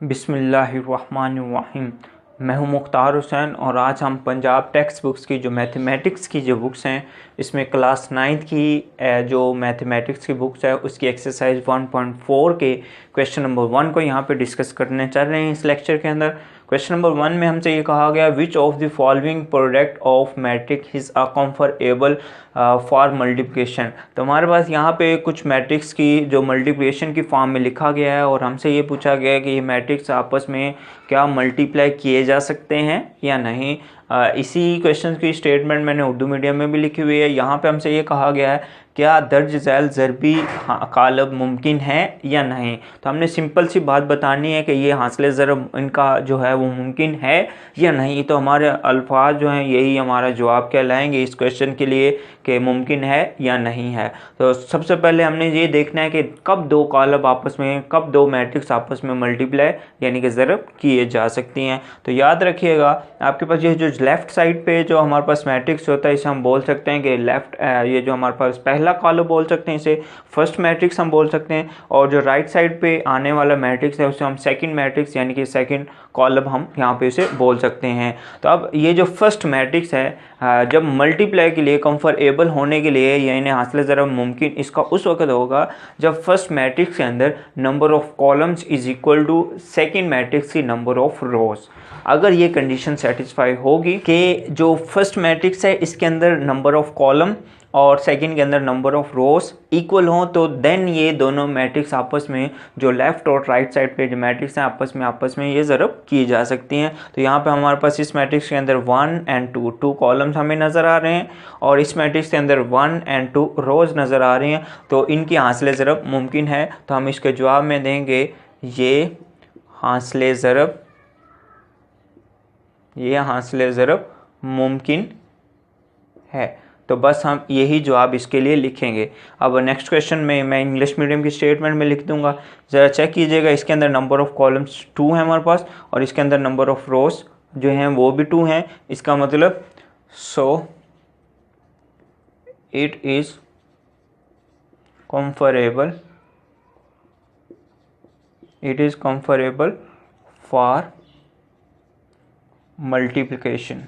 बिस्मिल्लाहिर्रहमानिर्रहीम। मैं हूं मुख्तार हुसैन और आज हम पंजाब टेक्स्ट बुक्स की जो मैथमेटिक्स की जो बुक्स हैं इसमें क्लास 9th की जो मैथमेटिक्स की बुक्स है उसकी एक्सरसाइज 1.4 के क्वेश्चन नंबर 1 को यहाँ पे डिस्कस करने चल रहे हैं इस लेक्चर के अंदर। क्वेश्चन नंबर 1 में हमसे ये कहा गया which of the following product of matrix is comfortable for multiplication. तो हमारे पास यहाँ पे कुछ मैट्रिक्स की जो मल्टीप्लिकेशन की फॉर्म में लिखा गया है और हमसे ये पूछा गया है कि ये मैट्रिक्स आपस में क्या मल्टीप्लाई किए जा सकते हैं या नहीं। इसी क्वेश्चन की स्टेटमेंट मैंने उर्दू मीडियम में भी लिखी हुई है। यहाँ पे हमसे ये कहा गया है क्या दर्ज झैल ज़रबी कालब मुमकिन है या नहीं। तो हमने सिंपल सी बात बतानी है कि ये हासिल ज़रब इनका जो है वो मुमकिन है या नहीं। तो हमारे अल्फाज जो हैं यही हमारा जवाब कहलाएंगे इस क्वेश्चन के लिए कि मुमकिन है या नहीं है। तो सबसे पहले हमने ये देखना है कि कब दो कालब आपस में, कब दो मैट्रिक्स आपस में मल्टीप्लाई यानी कि ज़रब किए जा सकती हैं। तो याद रखिएगा आपके पास ये जो लेफ़्ट साइड पे जो हमारे पास मैट्रिक्स होता है इसे हम बोल सकते हैं कि लेफ़्ट ये जो हमारे पास पहला कॉलम बोल सकते हैं इसे फर्स्ट मैट्रिक्स हम बोल सकते हैं, और जो राइट साइड पे आने वाला मैट्रिक्स है उसे हम सेकंड मैट्रिक्स यानी कि सेकंड कॉलम हम यहाँ पे इसे बोल सकते हैं। तो अब ये जो फर्स्ट मैट्रिक्स है जब मल्टीप्लाई के लिए कंफर्टेबल होने के लिए यानी हासिल ज़रब मुमकिन इसका उस वक्त होगा जब फर्स्ट मैट्रिक्स के अंदर number of columns is equal to second matrix की नंबर ऑफ रोज। अगर ये कंडीशन सेटिस्फाई होगी कि जो फर्स्ट मैट्रिक्स है इसके अंदर नंबर ऑफ कॉलम और सेकंड के अंदर नंबर ऑफ रोज इक्वल हों तो देन ये दोनों मैट्रिक्स आपस में जो लेफ़्ट और राइट साइड पे जो मैट्रिक्स हैं आपस में ये ज़रब की जा सकती हैं। तो यहाँ पे हमारे पास इस मैट्रिक्स के अंदर 1 and 2 कॉलम्स हमें नज़र आ रहे हैं और इस मैट्रिक्स के अंदर 1 and 2 रोज़ नज़र आ रही हैं। तो इनकी हासिल ज़रब मुमकिन है। तो हम इसके जवाब में देंगे ये हासिल ज़रब मुमकिन है। तो बस हम यही जवाब इसके लिए लिखेंगे। अब नेक्स्ट क्वेश्चन में मैं इंग्लिश मीडियम की स्टेटमेंट में लिख दूंगा। ज़रा चेक कीजिएगा इसके अंदर नंबर ऑफ़ कॉलम्स 2 है हमारे पास और इसके अंदर नंबर ऑफ़ रोज जो हैं वो भी 2 हैं। इसका मतलब so it is conformable for multiplication.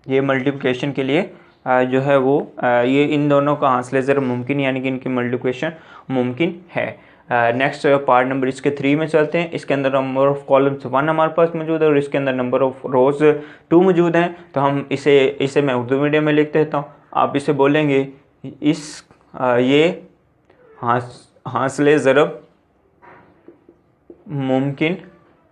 ये मल्टीप्लिकेशन के लिए जो है वो ये इन दोनों का हासिल ज़रब मुमकिन यानी कि इनकी मल्टीप्लिकेशन मुमकिन है। नेक्स्ट पार्ट नंबर इसके 3 में चलते हैं। इसके अंदर नंबर ऑफ़ कॉलम्स 1 हमारे पास मौजूद है और इसके अंदर नंबर ऑफ़ रोज़ 2 मौजूद हैं। तो हम इसे मैं उर्दू मीडियम में लिख देता हूँ। आप इसे बोलेंगे ये हासिल ज़रब मुमकिन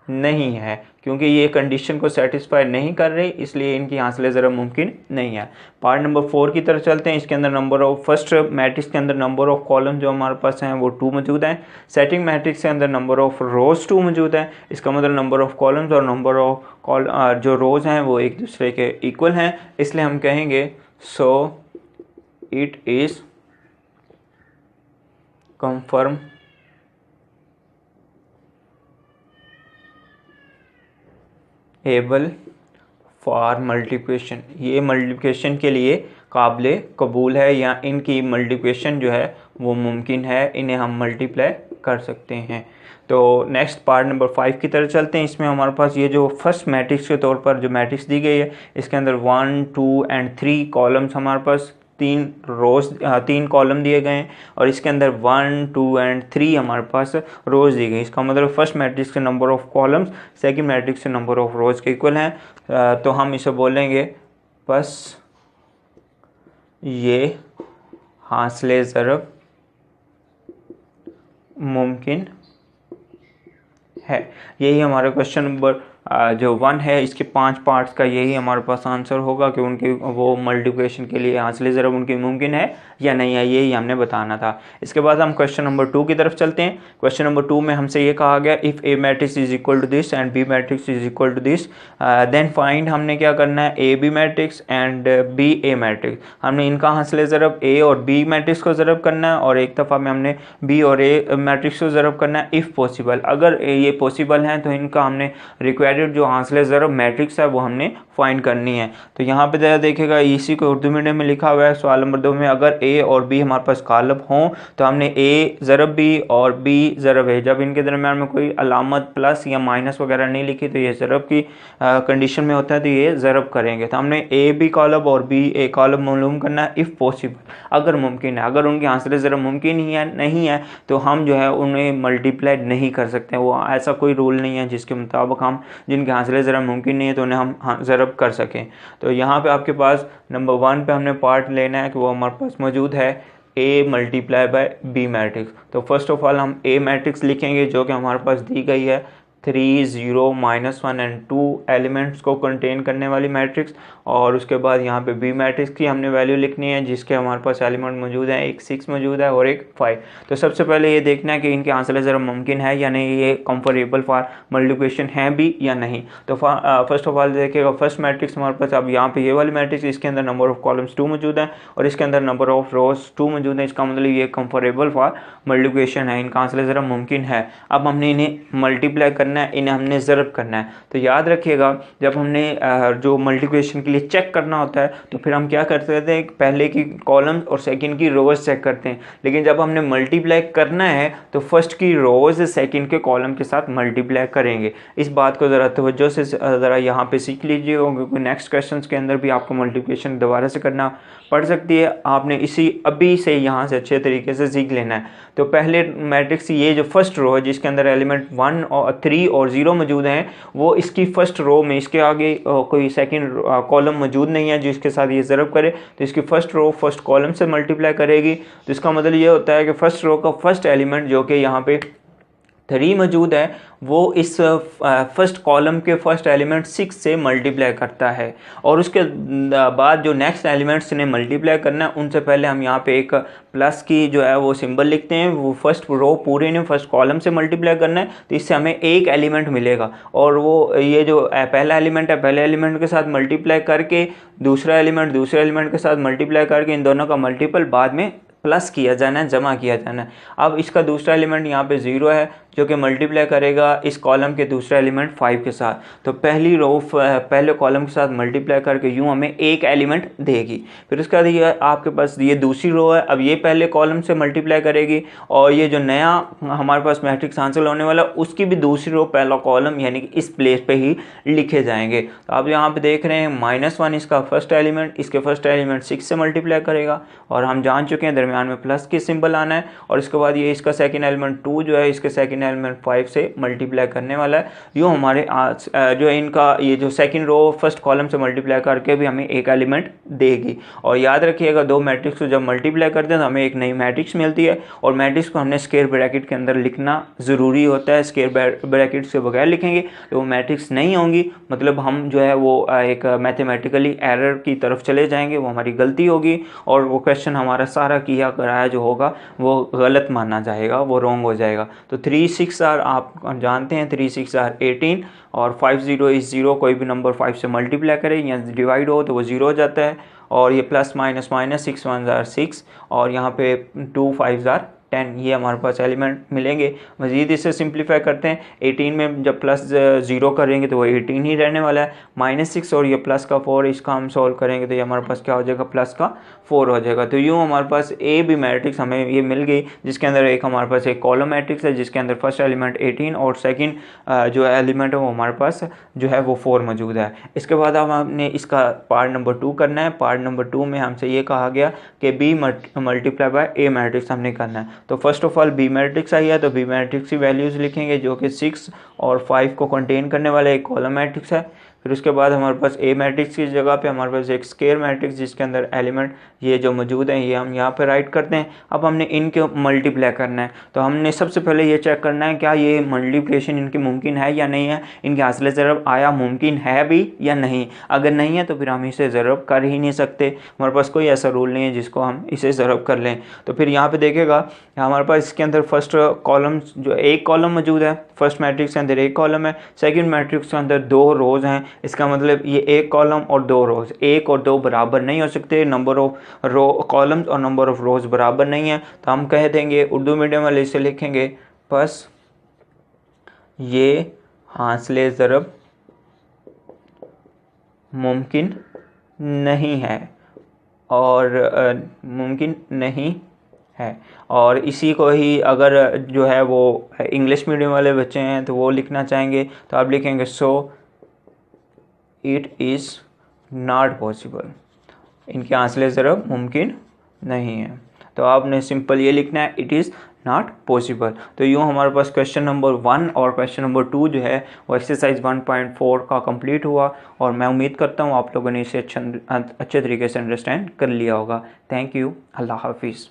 नहीं है क्योंकि ये कंडीशन को सेटिस्फाई नहीं कर रही, इसलिए इनकी हासिल ज़रब मुमकिन नहीं है। पार्ट नंबर 4 की तरफ चलते हैं। इसके अंदर नंबर ऑफ फर्स्ट मैट्रिक्स के अंदर नंबर ऑफ कॉलम जो हमारे पास हैं वो 2 मौजूद हैं। सेकंड मैट्रिक्स के अंदर नंबर ऑफ रोज़ 2 मौजूद हैं। इसका मतलब नंबर ऑफ कॉलम्स और नंबर ऑफ जो रोज़ हैं वो एक दूसरे के इक्वल हैं, इसलिए हम कहेंगे सो it is confirm able for multiplication. ये मल्टीप्लिकेशन के लिए काबिल कबूल है या इनकी मल्टीप्लिकेशन जो है वो मुमकिन है, इन्हें हम मल्टीप्लाई कर सकते हैं। तो नेक्स्ट पार्ट नंबर 5 की तरफ चलते हैं। इसमें हमारे पास ये जो फर्स्ट मैट्रिक्स के तौर पर जो मैट्रिक्स दी गई है इसके अंदर 1, 2 and 3 कॉलम्स हमारे पास 3 कॉलम दिए गए हैं और इसके अंदर 1, 2 and 3 हमारे पास रोज़ दी गई। इसका मतलब फर्स्ट मैट्रिक्स के number of columns second matrix के नंबर ऑफ़ रोज़ के इक्वल हैं। तो हम इसे बोलेंगे बस ये हासिल ज़रब मुमकिन है। यही हमारा क्वेश्चन नंबर जो 1 है इसके 5 पार्ट्स का यही हमारे पास आंसर होगा कि उनकी वो मल्टीप्लिकेशन के लिए हासिल ज़रब उनकी मुमकिन है या नहीं है, यही हमने बताना था। इसके बाद हम क्वेश्चन नंबर 2 की तरफ चलते हैं। क्वेश्चन नंबर 2 में हमसे ये कहा गया if A matrix is equal to this and B matrix is equal to this then find. हमने क्या करना है A B matrix and B A matrix. हमने इनका हासिल ज़रब ए और बी मैट्रिक्स को ज़रब करना है और एक दफ़ा में हमने बी और ए मैट्रिक्स को ज़रब करना है इफ़ पॉसिबल। अगर ये पॉसिबल हैं तो इनका हमने रिक्वायर्ड डायरेक्ट जो हासिल ज़रब मैट्रिक्स है वो हमने फाइंड करनी है। तो यहाँ पे ज़रा देखिएगा, इसी को उर्दू मीडियम में लिखा हुआ है सवाल नंबर 2 में, अगर ए और बी हमारे पास कालब हों तो हमने ए ज़रब बी और बी ज़रब है, जब इनके दरमियान में कोई अलामत प्लस या माइनस वगैरह नहीं लिखी तो ये ज़रब की कंडीशन में होता है, तो ये ज़रब करेंगे। तो हमने ए बी कालब और बी ए कालब मालूम करना है इफ़ पॉसिबल, अगर मुमकिन है। अगर उनकी हासिल ज़रब मुमकिन ही है नहीं है तो हम जो है उन्हें मल्टीप्लाई नहीं कर सकते। वो ऐसा कोई रूल नहीं है जिसके मुताबिक हम जिनके हासिल ज़रब मुमकिन नहीं है तो उन्हें हम ज़रब कर सकें। तो यहाँ पे आपके पास नंबर 1 पे हमने पार्ट लेना है कि वो हमारे पास मौजूद है A multiply by B matrix. तो फर्स्ट ऑफ ऑल हम ए मैट्रिक्स लिखेंगे जो कि हमारे पास दी गई है 3 0 -1 एंड 2 एलिमेंट्स को कंटेन करने वाली मैट्रिक्स, और उसके बाद यहाँ पे बी मैट्रिक्स की हमने वैल्यू लिखनी है जिसके हमारे पास एलिमेंट मौजूद है, एक 6 मौजूद है और एक 5। तो सबसे पहले ये देखना है कि इनके हासिल ज़रब मुमकिन है या नहीं, ये कंफर्टेबल फॉर मल्टीप्लिकेशन है भी या नहीं। तो फर्स्ट ऑफ ऑल देखिएगा, फर्स्ट मैट्रिक्स हमारे पास अब यहाँ पे ये वाली मैट्रिक्स, इसके अंदर नंबर ऑफ कॉलम्स 2 मौजूद है और इसके अंदर नंबर ऑफ रोज 2 मौजूद है। इसका मतलब ये कंफर्टेबल फॉर मल्टीप्लिकेशन है, इनका हासिल ज़रब मुमकिन है। अब हमने इन्हें मल्टीप्लाई करना है, इन्हें हमने ज़रब करना है। तो याद रखिएगा, जब हमने जो मल्टीप्लिकेशन के लिए चेक करना होता है तो फिर हम क्या करते थे, पहले की कॉलम्स और सेकंड की रोज चेक करते हैं, लेकिन जब हमने मल्टीप्लाई करना है तो फर्स्ट की रोज सेकंड के कॉलम के साथ मल्टीप्लाई करेंगे। इस बात को ज़रा तवज्जो से ज़रा यहाँ पे सीख लीजिएगा, क्योंकि नेक्स्ट क्वेश्चन के अंदर भी आपको मल्टीप्लिकेशन दोबारा से करना पड़ सकती है। आपने इसी अभी से यहाँ से अच्छे तरीके से सीख लेना है। तो पहले मैट्रिक्स ये जो फर्स्ट रो है जिसके अंदर एलिमेंट 1 और 3 और 0 मौजूद हैं, वो इसकी फर्स्ट रो में, इसके आगे कोई सेकंड कॉलम मौजूद नहीं है जिसके साथ ये ज़रब करे, तो इसकी फर्स्ट रो फर्स्ट कॉलम से मल्टीप्लाई करेगी। तो इसका मतलब ये होता है कि फर्स्ट रो का फर्स्ट एलिमेंट जो कि यहाँ पे 3 मौजूद है वो इस फर्स्ट कॉलम के फर्स्ट एलिमेंट 6 से मल्टीप्लाई करता है, और उसके बाद जो नेक्स्ट एलिमेंट्स ने मल्टीप्लाई करना है उनसे पहले हम यहाँ पे एक प्लस की जो है वो सिंबल लिखते हैं। वो फर्स्ट रो पूरे ने फर्स्ट कॉलम से मल्टीप्लाई करना है, तो इससे हमें एक एलिमेंट मिलेगा, और वो ये जो पहला एलिमेंट है पहले एलिमेंट के साथ मल्टीप्लाई करके दूसरे एलिमेंट के साथ मल्टीप्लाई करके इन दोनों का मल्टीपल बाद में प्लस किया जाना है, जमा किया जाना है। अब इसका दूसरा एलिमेंट यहाँ पे 0 है जो कि मल्टीप्लाई करेगा इस कॉलम के दूसरे एलिमेंट 5 के साथ। तो पहली रो पहले कॉलम के साथ मल्टीप्लाई करके यूँ हमें एक एलिमेंट देगी। फिर उसके बाद ये आपके पास ये दूसरी रो है, अब ये पहले कॉलम से मल्टीप्लाई करेगी, और ये जो नया हमारे पास मैट्रिक्स हासिल होने वाला उसकी भी दूसरी रो पहला कॉलम यानी कि इस प्लेस पे ही लिखे जाएंगे। तो आप यहाँ पे देख रहे हैं -1 इसका फर्स्ट एलिमेंट, इसके फर्स्ट एलिमेंट 6 से मल्टीप्लाई करेगा, और हम जान चुके हैं दरमियान में प्लस की सिंबल आना है, और इसके बाद ये इसका सेकेंड एलिमेंट 2 जो है इसके सेकेंड एलिमेंट 5 से मल्टीप्लाई करने वाला है। यूँ हमारे जो इनका ये जो सेकंड रो फर्स्ट कॉलम से मल्टीप्लाई करके भी हमें एक एलिमेंट देगी। और याद रखिएगा, दो मैट्रिक्स को जब मल्टीप्लाई करते हैं तो हमें एक नई मैट्रिक्स मिलती है, और मैट्रिक्स को हमने स्क्वायर ब्रैकेट के अंदर लिखना ज़रूरी होता है। स्क्वायर ब्रैकेट से बगैर लिखेंगे तो वो मैट्रिक्स नहीं होंगी, मतलब हम जो है वो एक मैथमेटिकली एरर की तरफ चले जाएंगे, वो हमारी गलती होगी, और वो क्वेश्चन हमारा सारा किया कराया जो होगा वो गलत माना जाएगा, वो रॉन्ग हो जाएगा। तो 3 6 आप जानते हैं 3 6 18, और 5 0 इस 0 कोई भी नंबर 5 से मल्टीप्लाई करें या डिवाइड हो तो वो 0 हो जाता है, और ये प्लस माइनस माइनस 6 1 6, और यहाँ पे 2 5 10, ये हमारे पास एलिमेंट मिलेंगे। मज़ीद इसे सिंप्लीफाई करते हैं, 18 में जब प्लस 0 करेंगे तो वो 18 ही रहने वाला है, -6 और ये प्लस का 4, इसका हम सॉल्व करेंगे तो ये हमारे पास क्या हो जाएगा, प्लस का 4 हो जाएगा। तो यूँ हमारे पास ए बी मैट्रिक्स हमें ये मिल गई, जिसके अंदर एक हमारे पास एक कॉलम मैट्रिक्स है जिसके अंदर फर्स्ट एलिमेंट 18 और सेकंड जो एलिमेंट है वो हमारे पास जो है वो 4 मौजूद है। इसके बाद अब हमने इसका पार्ट नंबर 2 करना है। पार्ट नंबर 2 में हमसे ये कहा गया कि B multiply by A matrix हमने करना है। तो first of all B matrix I है, तो बी मैट्रिक्स की वैल्यूज़ लिखेंगे जो कि 6 और 5 को कंटेन करने वाला एक कॉलम मैट्रिक्स है। फिर उसके बाद हमारे पास ए मैट्रिक्स की जगह पे हमारे पास एक स्क्वायर मैट्रिक्स जिसके अंदर एलिमेंट ये जो मौजूद हैं ये हम यहाँ पे राइट करते हैं। अब हमने इनके मल्टीप्लाई करना है, तो हमने सबसे पहले ये चेक करना है क्या ये मल्टीप्लिकेशन इनकी मुमकिन है या नहीं है, इनके हासिल ज़रब आया मुमकिन है भी या नहीं। अगर नहीं है तो फिर हम इसे ज़रब कर ही नहीं सकते, हमारे पास कोई ऐसा रूल नहीं है जिसको हम इसे ज़रब कर लें। तो फिर यहाँ पर देखेगा हमारे पास इसके अंदर फर्स्ट कॉलम जो एक कॉलम मौजूद है, फर्स्ट मैट्रिक्स के अंदर एक कॉलम है, सेकेंड मैट्रिक्स के अंदर 2 रोज़ हैं। इसका मतलब ये एक कॉलम और 2 रोज़, 1 और 2 बराबर नहीं हो सकते, नंबर ऑफ रो कॉलम्स और नंबर ऑफ रोज़ बराबर नहीं है। तो हम कह देंगे उर्दू मीडियम वाले इसे लिखेंगे बस ये हासिल ज़रब मुमकिन नहीं है, और मुमकिन नहीं है। और इसी को ही अगर जो है वो इंग्लिश मीडियम वाले बच्चे हैं तो वो लिखना चाहेंगे तो आप लिखेंगे सो इट इज़ नॉट पॉसिबल। इनके आंसर ज़रा मुमकिन नहीं है, तो आपने सिंपल ये लिखना है इट इज़ नॉट पॉसिबल। तो यूँ हमारे पास क्वेश्चन नंबर 1 और क्वेश्चन नंबर 2 जो है वो एक्सरसाइज 1.4 का कंप्लीट हुआ, और मैं उम्मीद करता हूँ आप लोगों ने इसे अच्छे तरीके से अंडरस्टैंड कर लिया होगा। थैंक यू, अल्लाह हाफिज़।